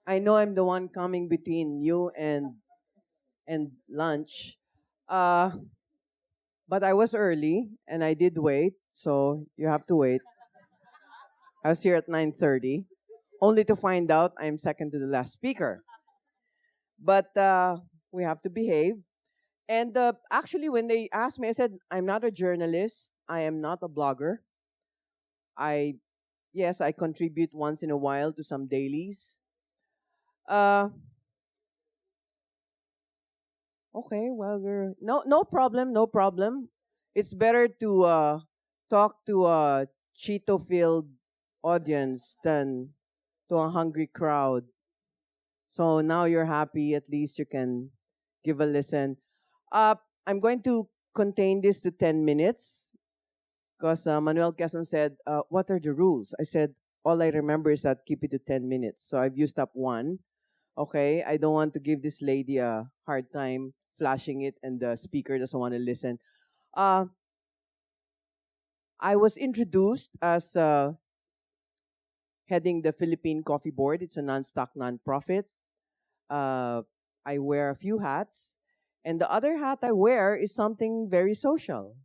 I know I'm the one coming between you and lunch. Uh, but I was early and I did wait, so you have to wait. I was here at 9:30, only to find out I'm second to the last speaker. But we have to behave. And actually, when they asked me, I said, I'm not a journalist. I am not a blogger. I Yes, I contribute once in a while to some dailies. Uh, okay, well, we're no problem, no problem. It's better to talk to a Cheeto-filled audience than to a hungry crowd. So now you're happy. At least you can give a listen. Uh, I'm going to contain this to 10 minutes because Manuel Quezon said, what are the rules? I said, all I remember is that keep it to 10 minutes. So I've used up one. Okay, I don't want to give this lady a hard time flashing it and the speaker doesn't want to listen. Uh, I was introduced as heading the Philippine Coffee Board. It's a non-stock non-profit. Uh, I wear a few hats. And the other hat I wear is something very social.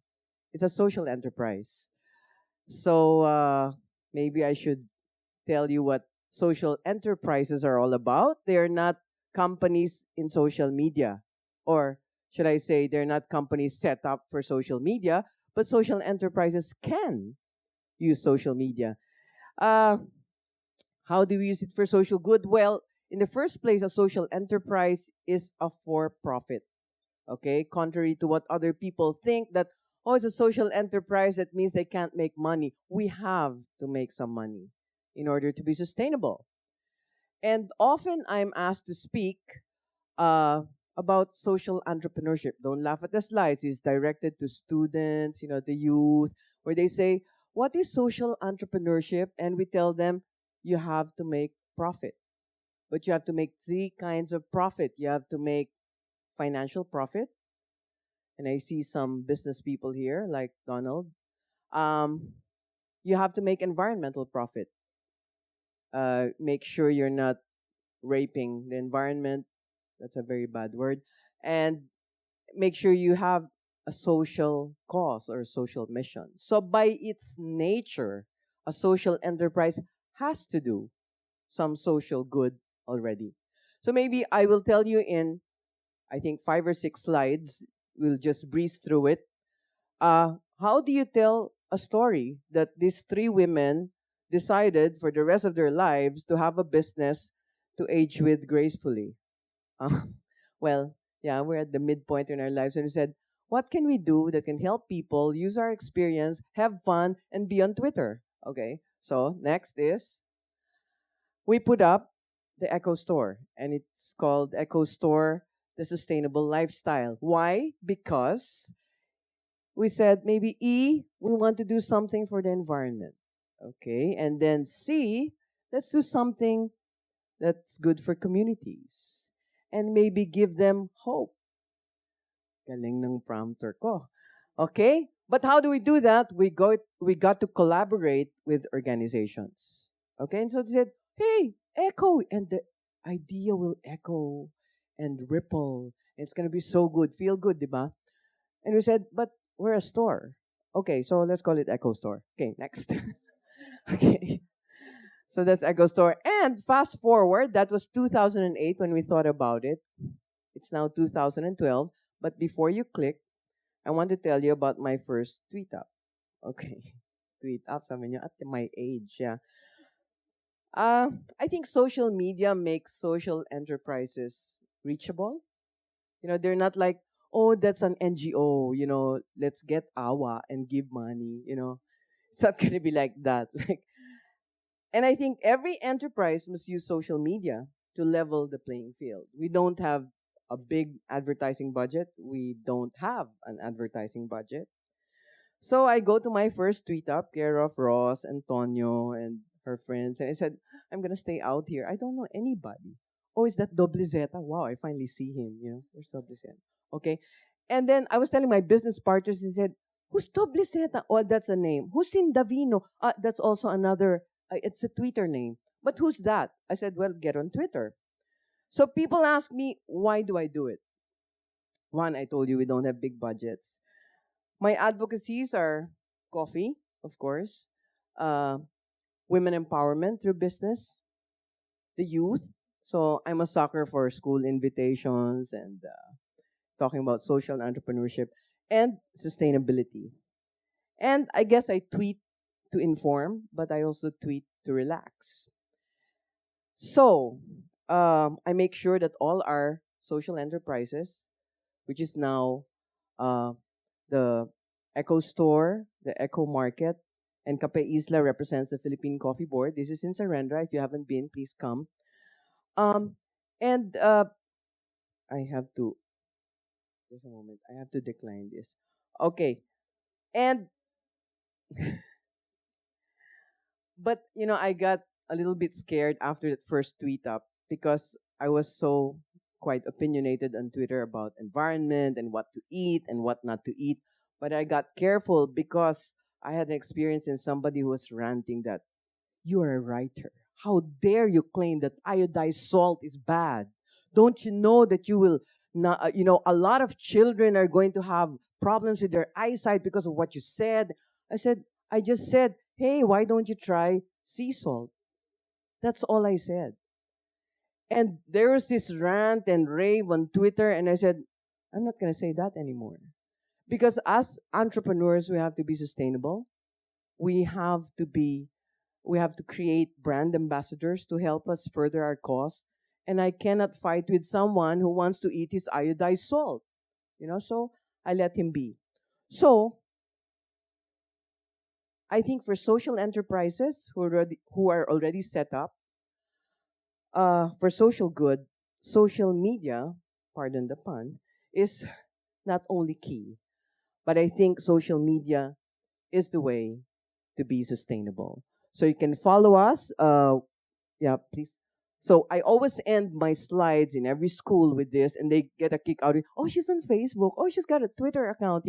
It's a social enterprise. So maybe I should tell you what social enterprises are all about. They're not companies in social media. Or should I say, they're not companies set up for social media, but social enterprises can use social media. Uh, how do we use it for social good? Well, in the first place, a social enterprise is a for profit. Okay, contrary to what other people think that, oh, it's a social enterprise, that means they can't make money. We have to make some money in order to be sustainable. And often I'm asked to speak uh, about social entrepreneurship. Don't laugh at the slides. It's directed to students, the youth, where they say, what is social entrepreneurship? And we tell them, you have to make profit. But you have to make three kinds of profit. You have to make financial profit. And I see some business people here, like Donald. Um, you have to make environmental profit. Make sure you're not raping the environment. That's a very bad word. And make sure you have a social cause or social mission. So, by its nature, a social enterprise has to do some social good already. So, maybe I will tell you in, I think, 5 or 6 slides. We'll just breeze through it. How do you tell a story that these three women decided for the rest of their lives to have a business to age with gracefully? Uh, well, yeah, we're at the midpoint in our lives, and we said, what can we do that can help people use our experience, have fun, and be on Twitter? Okay, so next is we put up the Echo Store, and it's called Echo Store, the Sustainable Lifestyle. Why? Because we said maybe E, we want to do something for the environment. Okay, and then C, let's do something that's good for communities and maybe give them hope. Galing ng prompter ko. Okay? But how do we do that? We got to collaborate with organizations. Okay? And so they said, hey, echo. And the idea will echo and ripple. It's going to be so good. Feel good, diba? And we said, but we're a store. Okay, so let's call it Echo Store. Okay, next. Okay. So that's Echo Store. And fast forward, that was 2008 when we thought about it. It's now 2012. But before you click, I want to tell you about my first tweet up. Okay. Tweet up, sabi niyo, at my age, yeah. I think social media makes social enterprises reachable. They're not like, oh, that's an NGO, let's get awa and give money, It's not going to be like that. And I think every enterprise must use social media to level the playing field. We don't have a big advertising budget. We don't have an advertising budget. So I go to my first tweet up, care of Ross, Antonio, and her friends, and I said, I'm gonna stay out here. I don't know anybody. Oh, is that Doble Zeta? Wow, I finally see him. Where's Doble Zeta? Okay. And then I was telling my business partners, and said, who's Doble Zeta? Oh, that's a name. Who's Davino? That's also another, it's a Twitter name. But who's that? I said, well, get on Twitter. So people ask me, why do I do it? One, I told you we don't have big budgets. My advocacies are coffee, of course, uh, women empowerment through business, the youth. So I'm a sucker for school invitations and talking about social entrepreneurship and sustainability. And I guess I tweet to inform, but I also tweet to relax. So I make sure that all our social enterprises, which is now uh, the Eco Store, the Eco Market, and Cafe Isla represents the Philippine Coffee Board. This is in Sarendra. If you haven't been, please come. Um, and I have to, just a moment, I have to decline this. Okay. And, but, I got a little bit scared after that first tweet up because I was so quite opinionated on Twitter about environment and what to eat and what not to eat. But I got careful because I had an experience in somebody who was ranting that you are a writer. How dare you claim that iodized salt is bad? Don't you know that you will not, a lot of children are going to have problems with their eyesight because of what you said? I just said, hey, why don't you try sea salt? That's all I said. And there was this rant and rave on Twitter, and I said, I'm not going to say that anymore. Because as entrepreneurs, we have to be sustainable. We have to be we have to create brand ambassadors to help us further our cause. And I cannot fight with someone who wants to eat his iodized salt. So I let him be. So I think for social enterprises who are already set up, for social good, social media, pardon the pun, is not only key, but I think social media is the way to be sustainable. So you can follow us. Yeah, please. So I always end my slides in every school with this, and they get a kick out of it. Oh, she's on Facebook. Oh, she's got a Twitter account.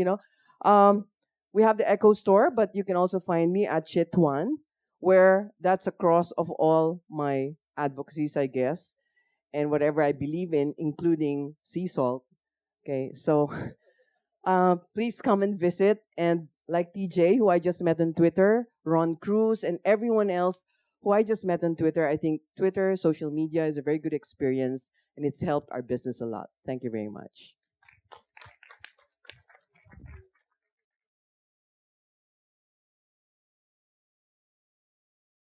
Um, we have the Echo Store, but you can also find me at Chit, where that's a cross of all my advocacies, I guess, and whatever I believe in, including sea salt. Okay, so please come and visit. And like TJ, who I just met on Twitter, Ron Cruz, and everyone else who I just met on Twitter, I think Twitter, social media is a very good experience, and it's helped our business a lot. Thank you very much.